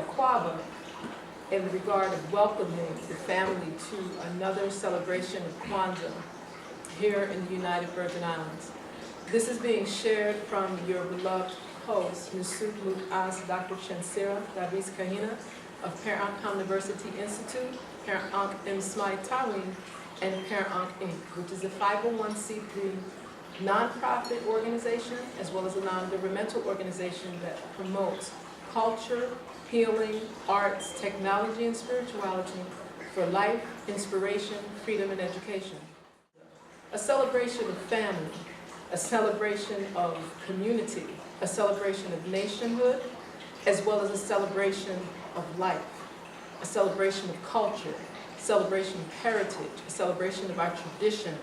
Kwaba in regard of welcoming the family to another celebration of Kwanzaa here in the United Virgin Islands. This is being shared from your beloved host, Nusuk Mu'az Dr. Chenzira, Davis Kahina of PerAnkhFilmworxs University Institute, PerAnkhFilmworxs Msmai Tawin, and PerAnkhFilmworxs Inc., which is a 501c3 nonprofit organization as well as a non-governmental organization that promotes culture, healing, arts, technology, and spirituality for life, inspiration, freedom, and education. A celebration of family, a celebration of community, a celebration of nationhood, as well as a celebration of life, a celebration of culture, a celebration of heritage, a celebration of our tradition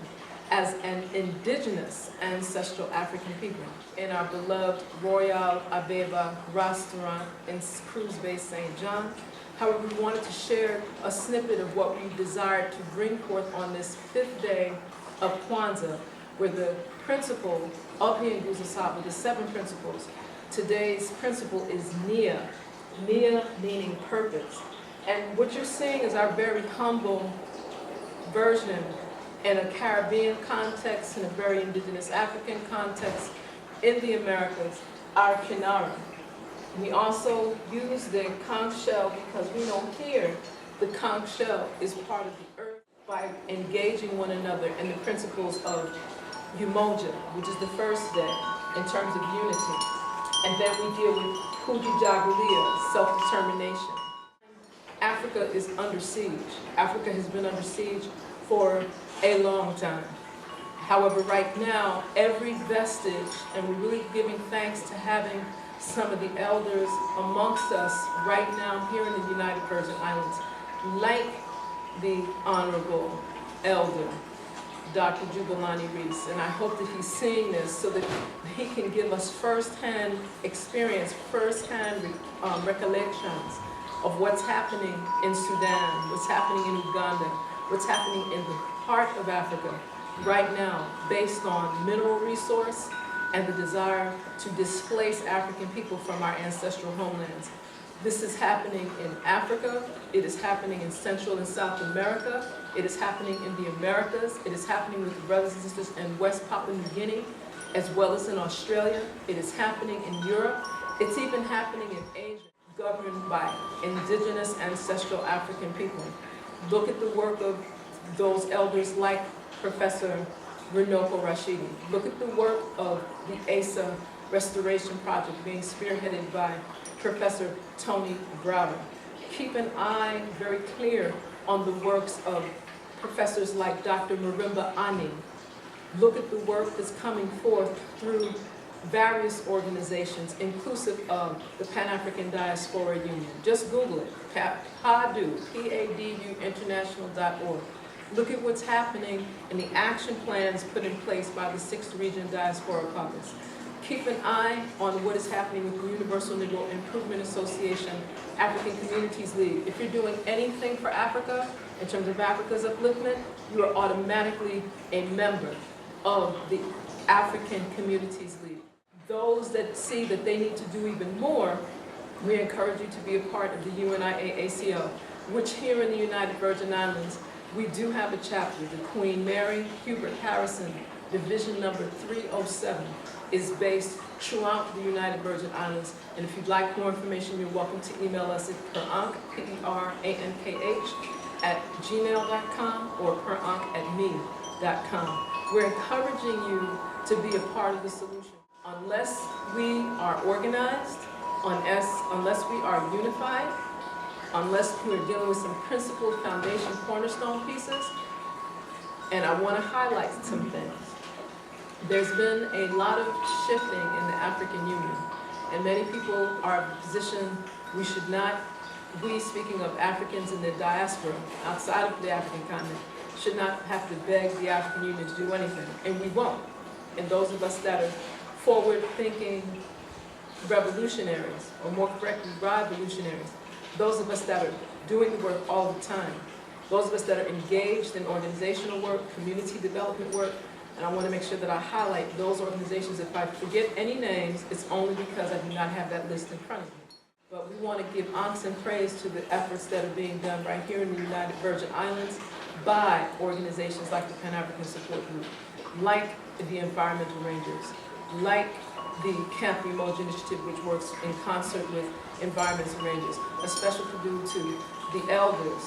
as an indigenous ancestral African people in our beloved Roaryal, Abeba, RAStaurant in Cruz based St. John. However, we wanted to share a snippet of what we desired to bring forth on this 5th day of Kwanzaa, where the principle of the Nguzo Saba, the 7 principles, today's principle is Nia. Nia meaning purpose. And what you're seeing is our very humble version in a Caribbean context, in a very indigenous African context, in the Americas, our kinara. We also use the conch shell because we know here the conch shell is part of the earth by engaging one another in the principles of Umoja, which is the first day in terms of unity. And then we deal with Kujichagulia-Self Determination. Africa is under siege. Africa has been under siege for a long time. However, right now, every vestige, and we're really giving thanks to having some of the elders amongst us right now here in the United Virgin Islands, like the Honorable Elder, Dr. Jubilani Reese, and I hope that he's seeing this so that he can give us firsthand experience, firsthand recollections of what's happening in Sudan, what's happening in Uganda, what's happening in the heart of Africa right now based on mineral resource and the desire to displace African people from our ancestral homelands. This is happening in Africa, it is happening in Central and South America, it is happening in the Americas, it is happening with the brothers and sisters in West Papua New Guinea, as well as in Australia, it is happening in Europe, it's even happening in Asia, governed by indigenous ancestral African people. Look at the work of those elders like Professor Renoko Rashidi. Look at the work of the ASA Restoration Project being spearheaded by Professor Tony Browder. Keep an eye very clear on the works of professors like Dr. Marimba Ani. Look at the work that's coming forth through various organizations, inclusive of the Pan-African Diaspora Union. Just Google it, PADU, P-A-D-U, international.org. Look at what's happening in the action plans put in place by the 6th Region Diaspora Caucus. Keep an eye on what is happening with the Universal Negro Improvement Association, African Communities League. If you're doing anything for Africa, in terms of Africa's upliftment, you are automatically a member of the African Communities League. Those that see that they need to do even more, we encourage you to be a part of the UNIAACL, which here in the United Virgin Islands, we do have a chapter. The Queen Mary Hubert Harrison Division number 307 is based throughout the United Virgin Islands. And if you'd like more information, you're welcome to email us at perankh, P-E-R-A-N-K-H, @gmail.com or perankh@me.com. We're encouraging you to be a part of the solution. Unless we are organized, unless we are unified, unless we're dealing with some principled foundation cornerstone pieces, and I want to highlight some things. There's been a lot of shifting in the African Union, and many people are of the position we should not, we speaking of Africans in the diaspora, outside of the African continent, should not have to beg the African Union to do anything, and we won't. And those of us that are forward-thinking revolutionaries, or more correctly, revolutionaries, those of us that are doing the work all the time, those of us that are engaged in organizational work, community development work, and I want to make sure that I highlight those organizations. If I forget any names, it's only because I do not have that list in front of me. But we want to give thanks and praise to the efforts that are being done right here in the United Virgin Islands by organizations like the Pan-African Support Group, like the Environmental Rangers, like the Camp Emoji Initiative, which works in concert with Environmental Rangers. A special tribute to the elders,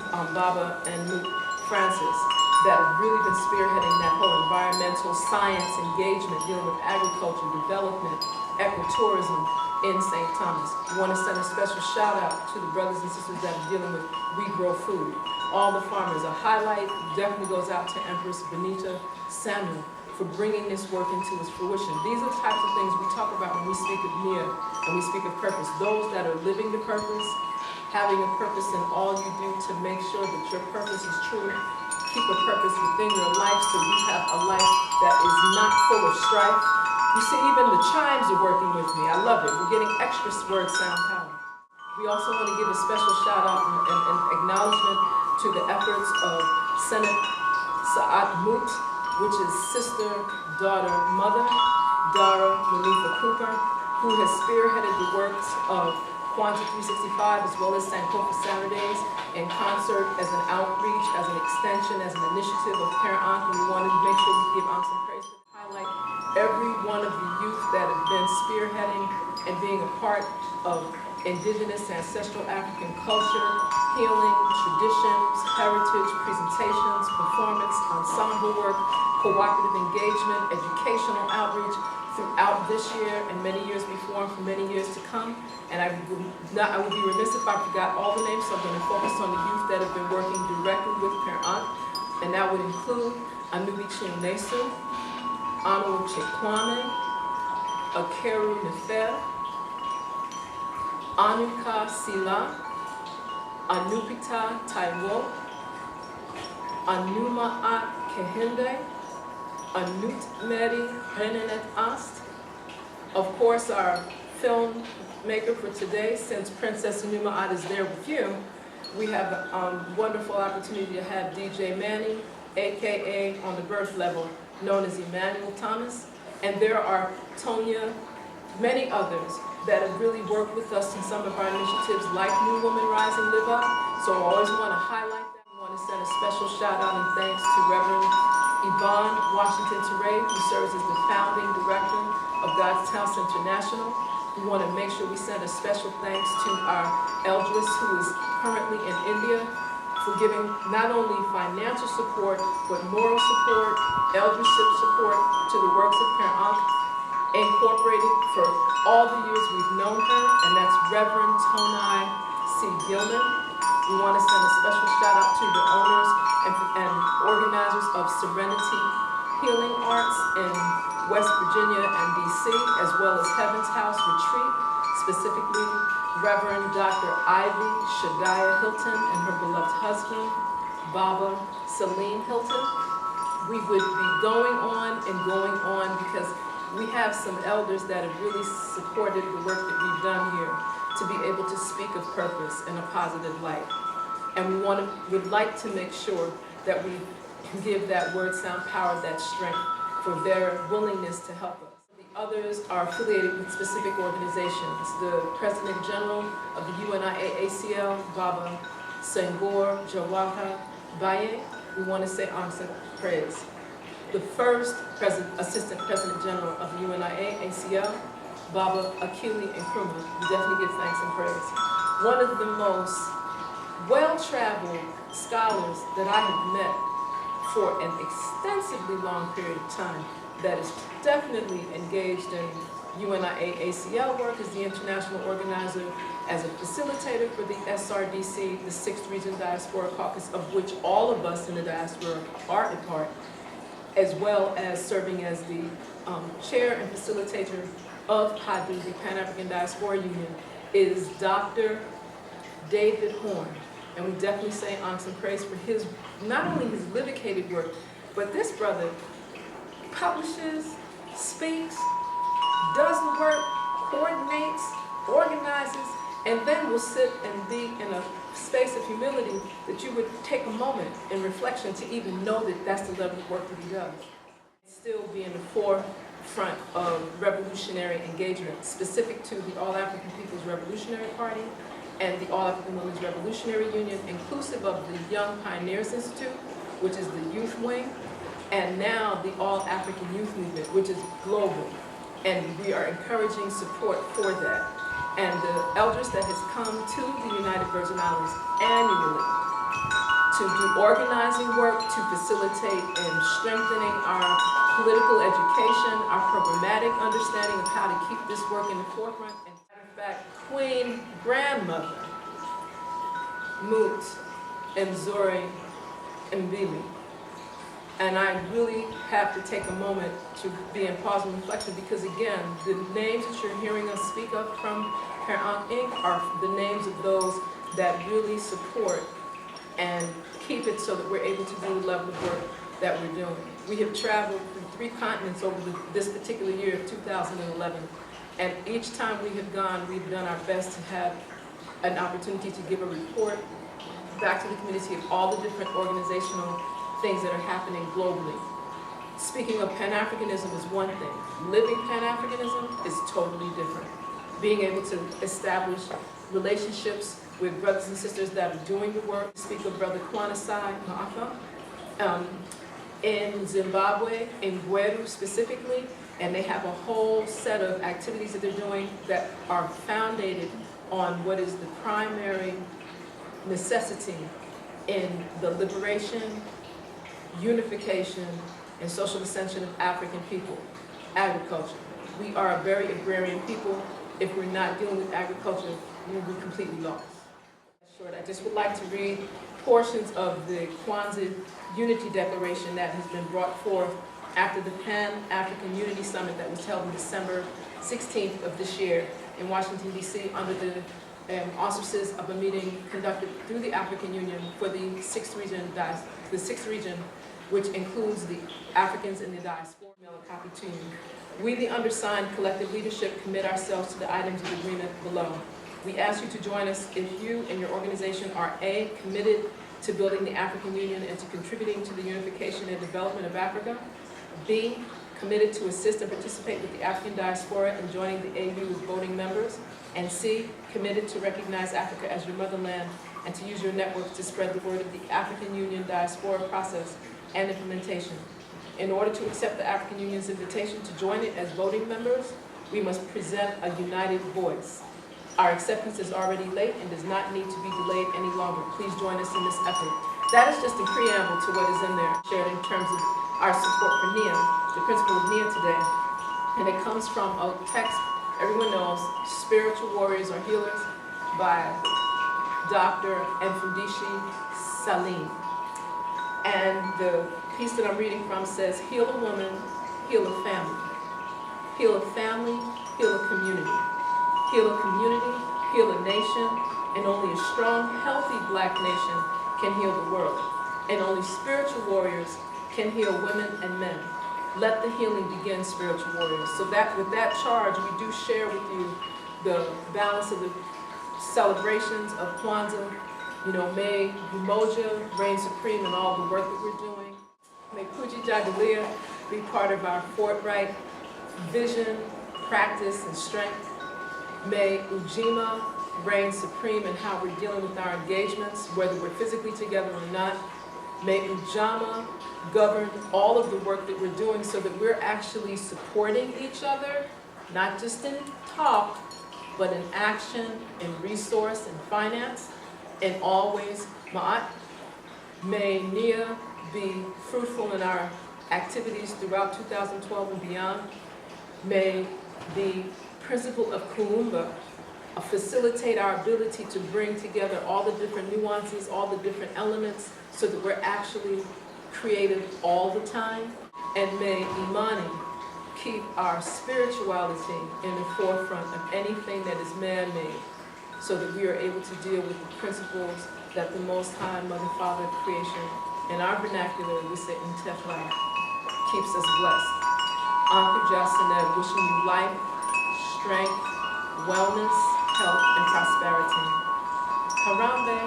Baba and Luke Francis, that have really been spearheading that whole environmental science engagement, dealing with agriculture, development, ecotourism in St. Thomas. We want to send a special shout out to the brothers and sisters that are dealing with We Grow Food. All the farmers. A highlight definitely goes out to Empress Benita Samuel for bringing this work into its fruition. These are the types of things we talk about when we speak of Nia and we speak of purpose. Those that are living the purpose, having a purpose in all you do to make sure that your purpose is true. Keep a purpose within your life so you have a life that is not full of strife. You see, even the chimes are working with me. I love it. We're getting extra word sound power. We also want to give a special shout out and acknowledgement to the efforts of Senate Saad Moot, which is sister, daughter, mother, Dara Munifa Cooper, who has spearheaded the works of Kwanzaa 365 as well as Sankofa Saturdays in concert as an outreach, as an extension, as an initiative of PerAnkhFilmworxs, and we wanted to make sure we give Ankh some praise to highlight every one of the youth that have been spearheading and being a part of indigenous ancestral African culture, healing, traditions, heritage, presentations, performance, ensemble work, cooperative engagement, educational outreach throughout this year and many years before and for many years to come. And I would be remiss if I forgot all the names, so I'm going to focus on the youth that have been working directly with PerAnkhFilmworxs, and that would include Anubichi Nesu, Anu Chekwame, Akeru Nefer, Anuka Sila, Anupita Taiwo, Anumaat Kehinde, Anut Meri Renenet Ast. Of course, our filmmaker for today, since Princess Anumaat is there with you, we have a wonderful opportunity to have DJ Manny, aka on the birth level, known as Emmanuel Thomas. And there are Tonya, many others that have really worked with us in some of our initiatives like nuwomanrising Live Up. So I always want to highlight that. I want to send a special shout out and thanks to Reverend Yvonne Washington Teray, who serves as the founding director of God's House International. We want to make sure we send a special thanks to our eldress who is currently in India for giving not only financial support, but moral support, eldership support to the works of PerAnkhFilmworxs Incorporated for all the years we've known her, and that's Reverend Tonai C. Gilman. We want to send a special shout out to the owners and organizers of Serenity Healing Arts in West Virginia and DC, as well as Heaven's House Retreat, specifically Reverend Dr. Ivy Shagaya Hilton and her beloved husband, Baba Salim Hilton. We would be going on and going on because we have some elders that have really supported the work that we've done here to be able to speak of purpose in a positive light. And we would like to make sure that we give that word sound power, that strength, for their willingness to help us. The others are affiliated with specific organizations. The President General of the UNIAACL, Baba Senghor Jawahar Baye, we want to say Ankh praise. The first Assistant President General of the UNIAACL, Baba Akili Nkrumah, we definitely give thanks and praise. One of the most well-traveled scholars that I have met for an extensively long period of time that is definitely engaged in UNIAACL work as the international organizer, as a facilitator for the SRDC, the 6th Region Diaspora Caucus, of which all of us in the diaspora are a part, as well as serving as the chair and facilitator of PADU, the Pan-African Diaspora Union, is Dr. David Horn. And we definitely say Ankh and praise for his, not only his livicated work, but this brother publishes, speaks, does the work, coordinates, organizes, and then will sit and be in a space of humility that you would take a moment in reflection to even know that that's the level of work that he does. Still be in the front of revolutionary engagement specific to the All African People's Revolutionary Party and the All African Women's Revolutionary Union, inclusive of the Young Pioneers Institute, which is the youth wing, and now the All African Youth Movement, which is global. And we are encouraging support for that. And the elders that has come to the United Virgin Islands annually to do organizing work to facilitate and strengthening our political education, our programmatic understanding of how to keep this work in the forefront. And matter of fact, Queen Grandmother Moot Mzori Mbili. And I really have to take a moment to be in pause and reflection because, again, the names that you're hearing us speak of from PerAnkhFilmworxs Inc. are the names of those that really support and keep it so that we're able to do the level of work that we're doing. We have traveled through 3 continents over this particular year of 2011, and each time we have gone, we've done our best to have an opportunity to give a report back to the community of all the different organizational things that are happening globally. Speaking of Pan-Africanism is one thing. Living Pan-Africanism is totally different. Being able to establish relationships with brothers and sisters that are doing the work. Speak of Brother Kwanzaa in Zimbabwe, in Gweru specifically, and they have a whole set of activities that they're doing that are founded on what is the primary necessity in the liberation, unification, and social ascension of African people, agriculture. We are a very agrarian people. If we're not dealing with agriculture, we'll be completely lost. I just would like to read portions of the Kwanzaa Unity Declaration that has been brought forth after the Pan-African Unity Summit that was held on December 16th of this year in Washington, D.C. under the auspices of a meeting conducted through the African Union for the 6th region, which includes the Africans in the diaspora. Mail a copy to you. We, the undersigned collective leadership, commit ourselves to the items of agreement below. We ask you to join us if you and your organization are A, committed to building the African Union and to contributing to the unification and development of Africa, B, committed to assist and participate with the African diaspora in joining the AU as voting members, and C, committed to recognize Africa as your motherland and to use your networks to spread the word of the African Union diaspora process and implementation. In order to accept the African Union's invitation to join it as voting members, we must present a united voice. Our acceptance is already late and does not need to be delayed any longer. Please join us in this effort. That is just a preamble to what is in there, shared in terms of our support for Nia, the principle of Nia today. And it comes from a text everyone knows, Spiritual Warriors or Healers by Dr. Mfundishi Salim. And the piece that I'm reading from says, heal a woman, heal a family. Heal a family, heal a community. Heal a community, heal a nation, and only a strong, healthy Black nation can heal the world. And only spiritual warriors can heal women and men. Let the healing begin, spiritual warriors. So that with that charge, we do share with you the balance of the celebrations of Kwanzaa. You know, may Umoja reign supreme in all the work that we're doing. May Kujichagulia be part of our forthright vision, practice, and strength. May Ujima reign supreme in how we're dealing with our engagements, whether we're physically together or not. May Ujamaa govern all of the work that we're doing so that we're actually supporting each other, not just in talk, but in action, in resource, in finance, in all ways. Ma'at. May Nia be fruitful in our activities throughout 2012 and beyond. May the principle of Kuumba facilitate our ability to bring together all the different nuances, all the different elements, so that we're actually creative all the time. And may Imani keep our spirituality in the forefront of anything that is man-made, so that we are able to deal with the principles that the Most High Mother, Father, creation, in our vernacular, we say Ntefla, keeps us blessed. Ankhu Jasanet, wishing you life, strength, wellness, health, and prosperity. Harambe,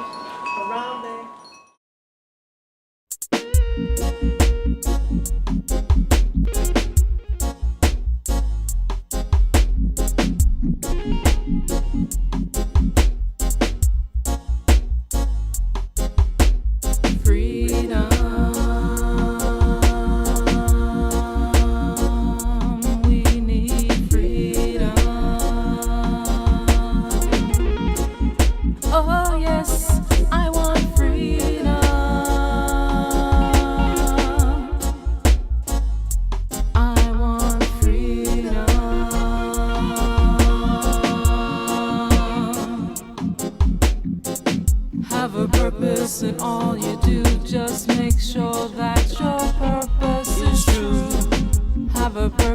Harambe.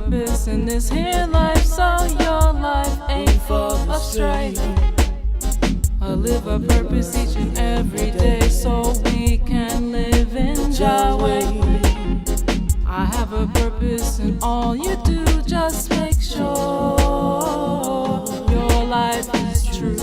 purpose in this here life, so your life ain't full of strife. I live a purpose each and every day so we can live in Yahweh. I have a purpose in all you do, just make sure your life is true.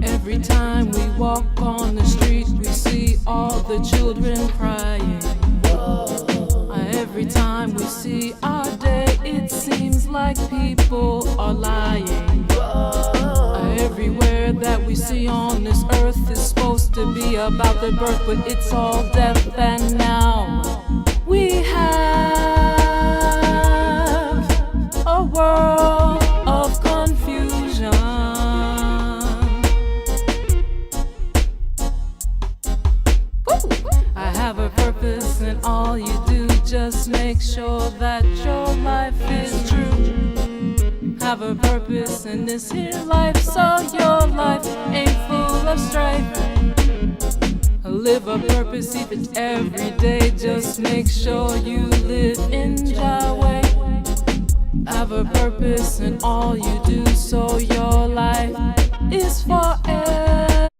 Every time we walk on the street, we see all the children crying. Every time we see our day, it seems like people are lying. Everywhere that we see on this earth is supposed to be about the birth, but it's all death. And now we have a world of confusion. I have a purpose in all you do, just make sure that your life is true. Have a purpose in this here life, so your life ain't full of strife. Live a purpose each and every day, just make sure you live in Yahweh. Have a purpose in all you do, so your life is forever.